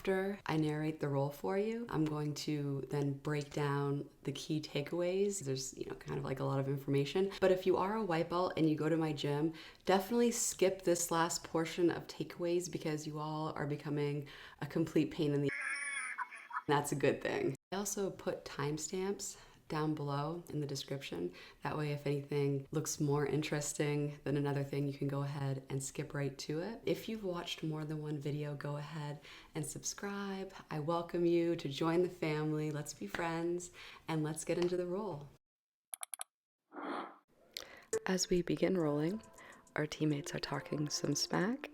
After I narrate the roll for you, I'm going to then break down the key takeaways. There's, kind of like a lot of information. But if you are a white belt and you go to my gym, definitely skip this last portion of takeaways because you all are becoming a complete pain in the That's a good thing. I also put timestamps down below in the description. That way, if anything looks more interesting than another thing, you can go ahead and skip right to it. If you've watched more than one video, go ahead and subscribe. I welcome you to join the family. Let's be friends and let's get into the roll. As we begin rolling, our teammates are talking some smack,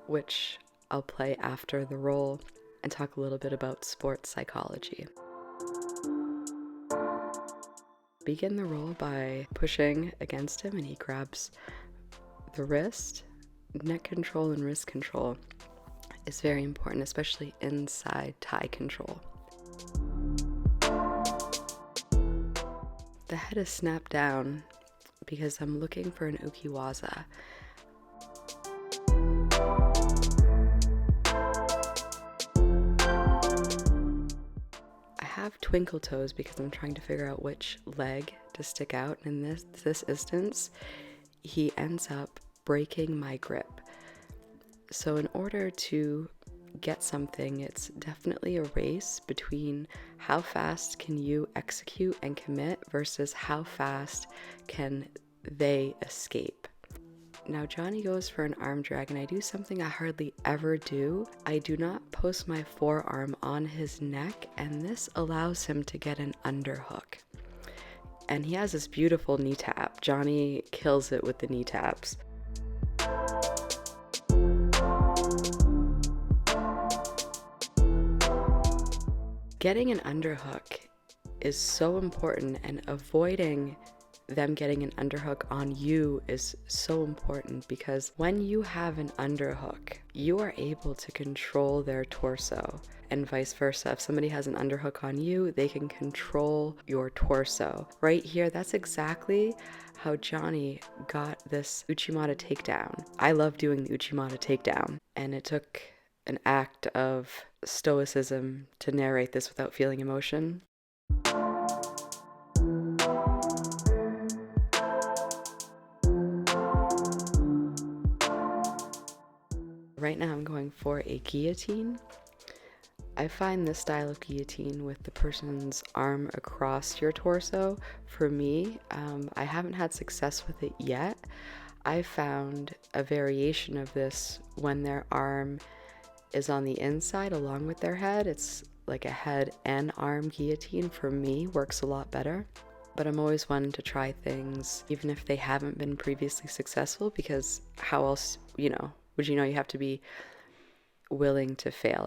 which I'll play after the roll and talk a little bit about sports psychology. Begin the roll by pushing against him and he grabs the wrist. Neck control and wrist control is very important, especially inside tie control. The head is snapped down because I'm looking for an ukiwaza. I have twinkle toes because I'm trying to figure out which leg to stick out. In this instance, he ends up breaking my grip. So in order to get something, it's definitely a race between how fast can you execute and commit versus how fast can they escape. Now Johnny goes for an arm drag and I do something I hardly ever do. I do not post my forearm on his neck, and this allows him to get an underhook. And he has this beautiful knee tap. Johnny kills it with the knee taps. Getting an underhook is so important, and avoiding them getting an underhook on you is so important because when you have an underhook, you are able to control their torso, and vice versa. If somebody has an underhook on you, they can control your torso. Right here, that's exactly how Johnny got this Uchimata takedown. I love doing the Uchimata takedown, and it took an act of stoicism to narrate this without feeling emotion. Right now I'm going for a guillotine. I find this style of guillotine with the person's arm across your torso, for me, I haven't had success with it yet. I found a variation of this when their arm is on the inside along with their head. It's like a head and arm guillotine. For me, works a lot better. But I'm always one to try things, even if they haven't been previously successful, because how else, would you have to be willing to fail.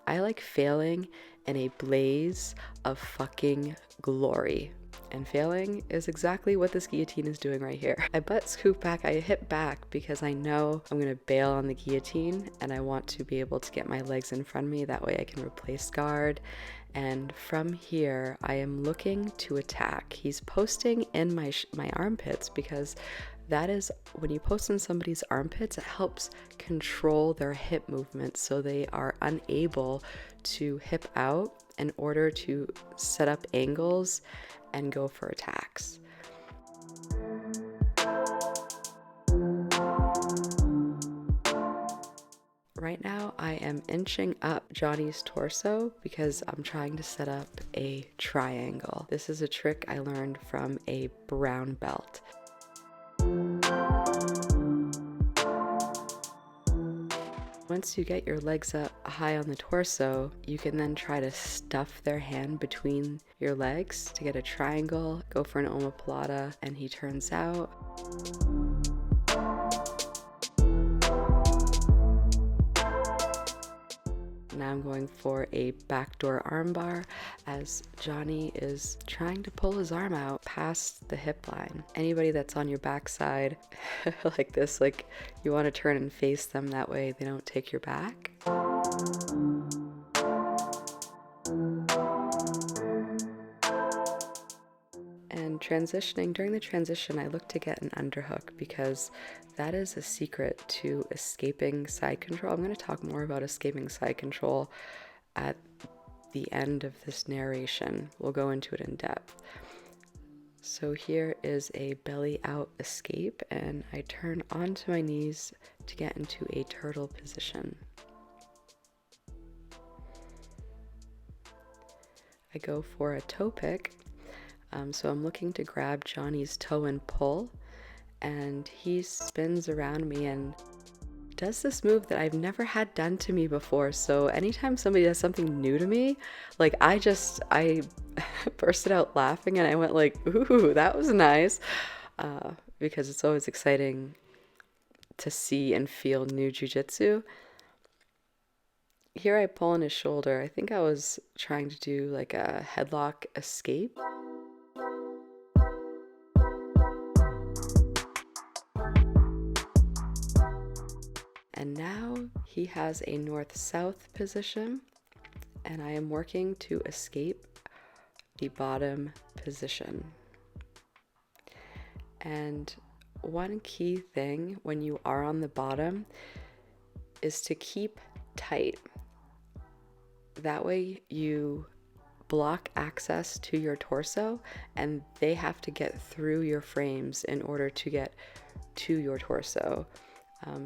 I like failing in a blaze of fucking glory. And failing is exactly what this guillotine is doing right here. I butt scoop back, I hit back because I know I'm gonna bail on the guillotine and I want to be able to get my legs in front of me. That way I can replace guard. And from here, I am looking to attack. He's posting in my armpits because that is, when you post in somebody's armpits, it helps control their hip movements so they are unable to hip out in order to set up angles and go for attacks. Right now I am inching up Johnny's torso because I'm trying to set up a triangle. This is a trick I learned from a brown belt. Once you get your legs up high on the torso, you can then try to stuff their hand between your legs to get a triangle, go for an OMOPLATA, and he turns out. Now I'm going for a backdoor armbar as Johnny is trying to pull his arm out past the hip line. Anybody that's on your backside like this, like you want to turn and face them, that way they don't take your back. And during the transition, I look to get an underhook because that is a secret to escaping side control. I'm going to talk more about escaping side control at the end of this narration. We'll go into it in depth. So here is a belly out escape, and I turn onto my knees to get into a turtle position. I go for a toe pick. So I'm looking to grab Johnny's toe and pull, and he spins around me and does this move that I've never had done to me before. So anytime somebody does something new to me, like I bursted out laughing and I went like, ooh, that was nice, because it's always exciting to see and feel new jiu-jitsu. Here I pull on his shoulder. I think I was trying to do like a headlock escape. And now he has a north-south position, and I am working to escape the bottom position. And one key thing when you are on the bottom is to keep tight. That way you block access to your torso, and they have to get through your frames in order to get to your torso.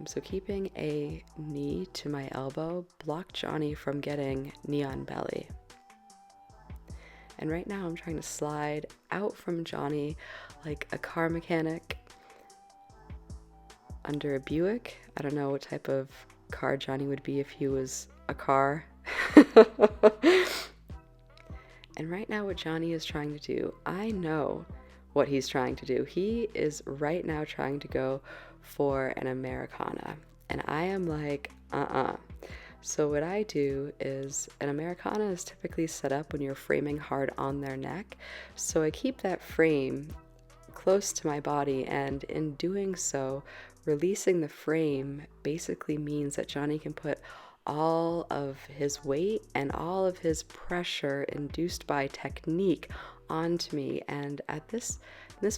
So keeping a knee to my elbow blocked Johnny from getting knee on belly. And right now I'm trying to slide out from Johnny like a car mechanic under a Buick. I don't know what type of car Johnny would be if he was a car. And right now what Johnny is trying to do, I know what he's trying to do. He is right now trying to go for an Americana, and I am like, So what I do is, an Americana is typically set up when you're framing hard on their neck, so I keep that frame close to my body, and in doing so, releasing the frame basically means that Johnny can put all of his weight and all of his pressure induced by technique onto me. And at this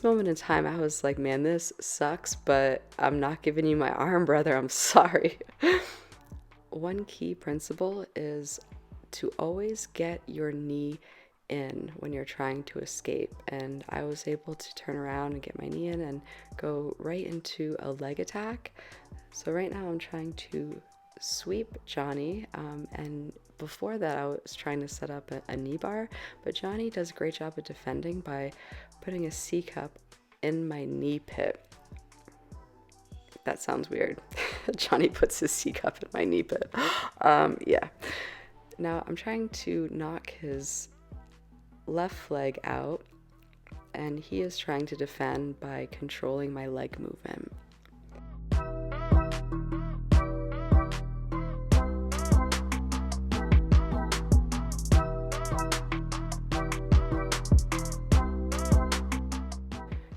moment in time, I was like, man, this sucks, but I'm not giving you my arm, brother. I'm sorry. One key principle is to always get your knee in when you're trying to escape. And I was able to turn around and get my knee in and go right into a leg attack. So right now I'm trying to sweep Johnny, and before that I was trying to set up a knee bar, but Johnny does a great job of defending by putting a C cup in my knee pit. That sounds weird. Johnny puts his C cup in my knee pit. Yeah. Now I'm trying to knock his left leg out, and he is trying to defend by controlling my leg movement.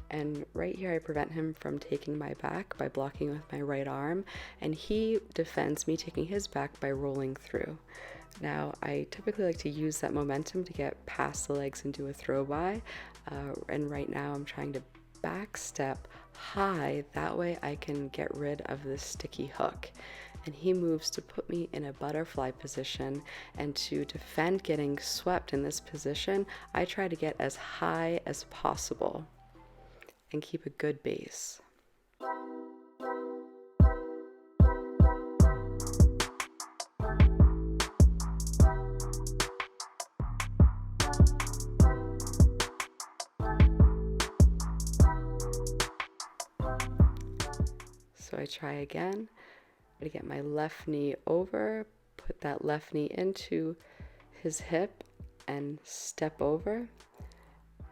And right here I prevent him from taking my back by blocking with my right arm, and he defends me taking his back by rolling through. Now I typically like to use that momentum to get past the legs and do a throw by, and right now I'm trying to back step high, that way I can get rid of this sticky hook. And he moves to put me in a butterfly position, and to defend getting swept in this position, I try to get as high as possible and keep a good base. So I try again to get my left knee over, put that left knee into his hip and step over.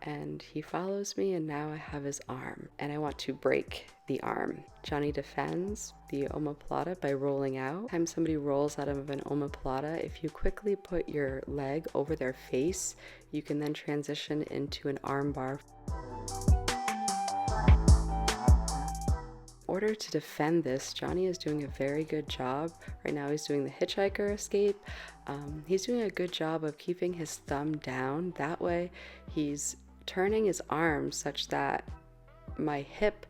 And he follows me, and now I have his arm, and I want to break the arm. Johnny defends the OMOPLATA by rolling out. Anytime somebody rolls out of an OMOPLATA, if you quickly put your leg over their face, you can then transition into an armbar. In order to defend this, Johnny is doing a very good job. Right now he's doing the hitchhiker escape. He's doing a good job of keeping his thumb down. That way he's turning his arm such that my hip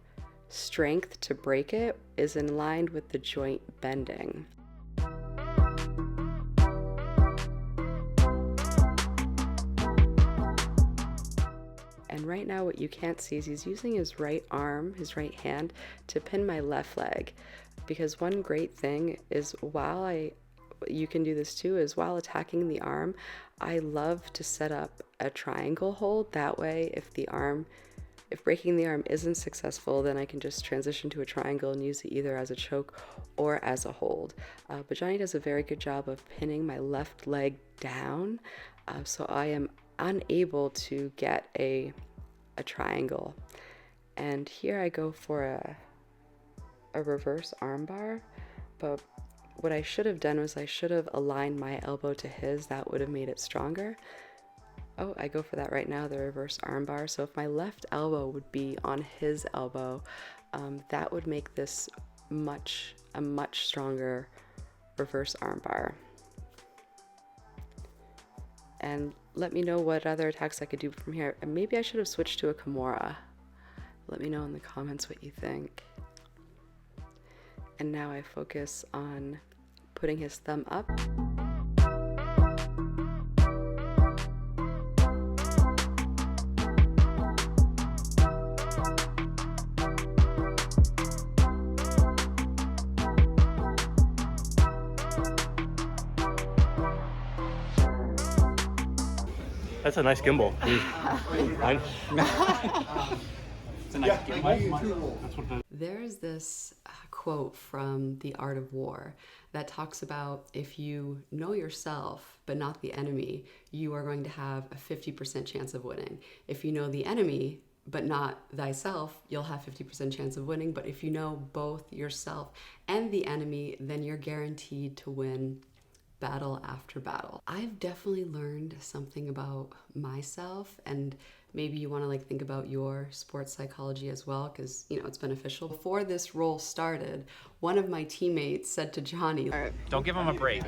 strength to break it is in line with the joint bending. And right now what you can't see is he's using his right arm, his right hand, to pin my left leg. Because one great thing is you can do this too, is while attacking the arm, I love to set up a triangle hold. That way, if breaking the arm isn't successful, then I can just transition to a triangle and use it either as a choke or as a hold. But Johnny does a very good job of pinning my left leg down, so I am unable to get a triangle. And here I go for a reverse armbar, but what I should have done was I should have aligned my elbow to his. That would have made it stronger. Oh, I go for that right now, the reverse armbar. So if my left elbow would be on his elbow, that would make this a much stronger reverse armbar. And let me know what other attacks I could do from here. And maybe I should have switched to a Kimura. Let me know in the comments what you think. And now I focus on putting his thumb up. That's a nice gimbal. It's a nice gimbal. That's what it is. There's this quote from The Art of War that talks about if you know yourself but not the enemy, you are going to have a 50% chance of winning. If you know the enemy but not thyself, you'll have 50% chance of winning. But if you know both yourself and the enemy, then you're guaranteed to win battle after battle. I've definitely learned something about myself, and maybe you want to think about your sports psychology as well, because it's beneficial. Before this roll started, one of my teammates said to Johnny, "All right, don't give him a break.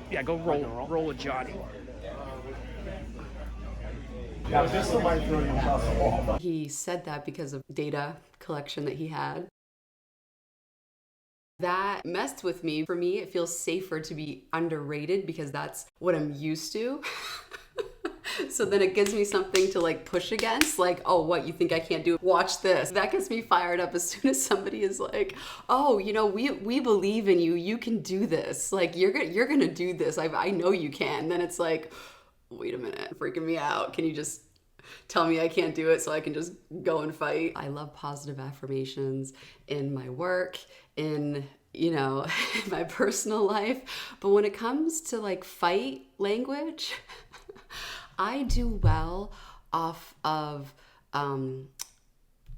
Yeah, go roll with Johnny." He said that because of data collection that he had. That messed with me. For me, it feels safer to be underrated because that's what I'm used to. So then it gives me something to push against, oh, what, you think I can't do it? Watch this. That gets me fired up as soon as somebody is like, oh, we believe in you. You can do this. You're gonna do this. I know you can. Then it's like, wait a minute, freaking me out. Can you just tell me I can't do it so I can just go and fight? I love positive affirmations in my work, in my personal life. But when it comes to fight language, I do well off of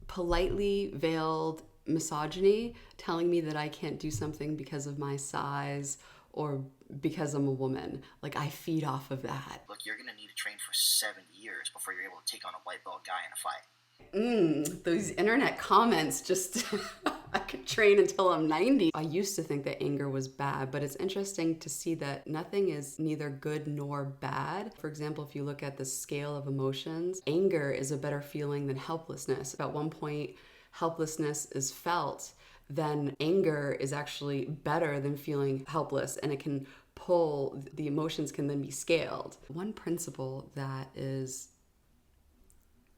politely veiled misogyny telling me that I can't do something because of my size or because I'm a woman. I feed off of that. Look, you're gonna need to train for 7 years before you're able to take on a white belt guy in a fight. Those internet comments just, I could train until I'm 90. I used to think that anger was bad, but it's interesting to see that nothing is neither good nor bad. For example, if you look at the scale of emotions, anger is a better feeling than helplessness. At one point, helplessness is felt, then anger is actually better than feeling helpless, and it can the emotions can then be scaled. One principle that is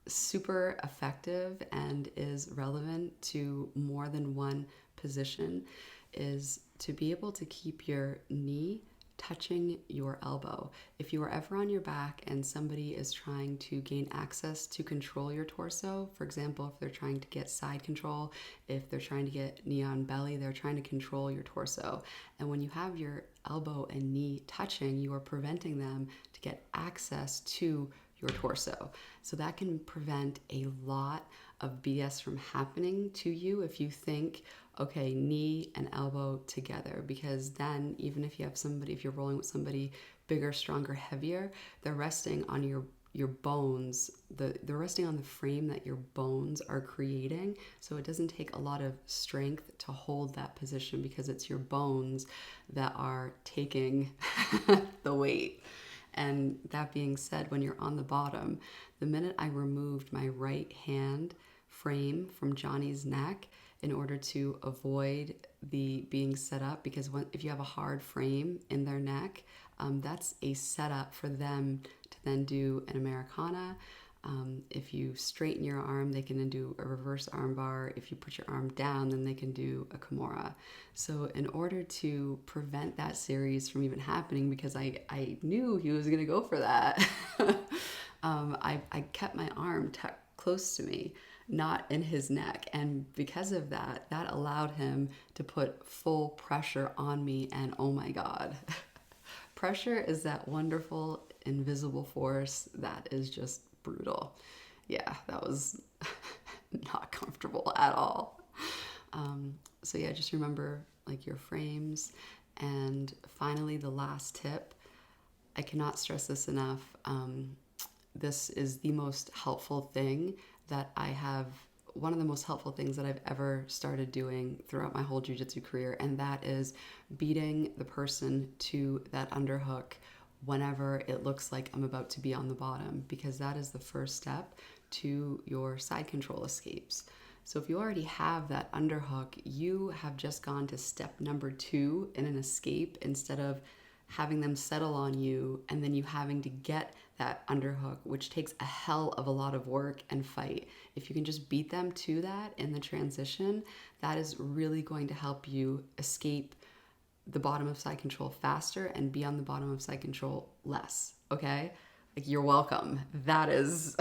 super effective and is relevant to more than one position is to be able to keep your knee touching your elbow. If you are ever on your back and somebody is trying to gain access to control your torso, for example, if they're trying to get side control, if they're trying to get knee on belly, they're trying to control your torso. And when you have your elbow and knee touching, you are preventing them to get access to your torso. So that can prevent a lot of BS from happening to you if you think, okay, knee and elbow together, because then even if you're rolling with somebody bigger, stronger, heavier, they're resting on your bones, they're resting on the frame that your bones are creating. So it doesn't take a lot of strength to hold that position because it's your bones that are taking the weight. And that being said, when you're on the bottom, the minute I removed my right hand frame from Johnny's neck in order to avoid the being set up, because if you have a hard frame in their neck, that's a setup for them to then do an Americana. If you straighten your arm, they can then do a reverse armbar. If you put your arm down, then they can do a Kimura. So in order to prevent that series from even happening, because I knew he was gonna go for that, I kept my arm tucked close to me, not in his neck. And because of that, that allowed him to put full pressure on me. And oh my God, pressure is that wonderful invisible force that is just brutal. Yeah, that was not comfortable at all. So yeah, just remember like your frames. And finally, the last tip, I cannot stress this enough. This is the most helpful thing that I have, one of the most helpful things that I've ever started doing throughout my whole jiu-jitsu career, and that is beating the person to that underhook whenever it looks like I'm about to be on the bottom, because that is the first step to your side control escapes. So if you already have that underhook, you have just gone to step number 2 in an escape, instead of having them settle on you and then you having to get that underhook, which takes a hell of a lot of work and fight. If you can just beat them to that in the transition, that is really going to help you escape the bottom of side control faster and be on the bottom of side control less, okay? Like, you're welcome. That is,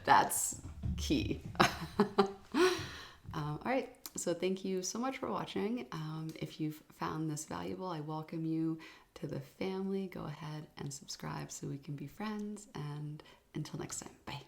that's key. All right, so thank you so much for watching. If you've found this valuable, I welcome you to the family. Go ahead and subscribe so we can be friends, and until next time, bye.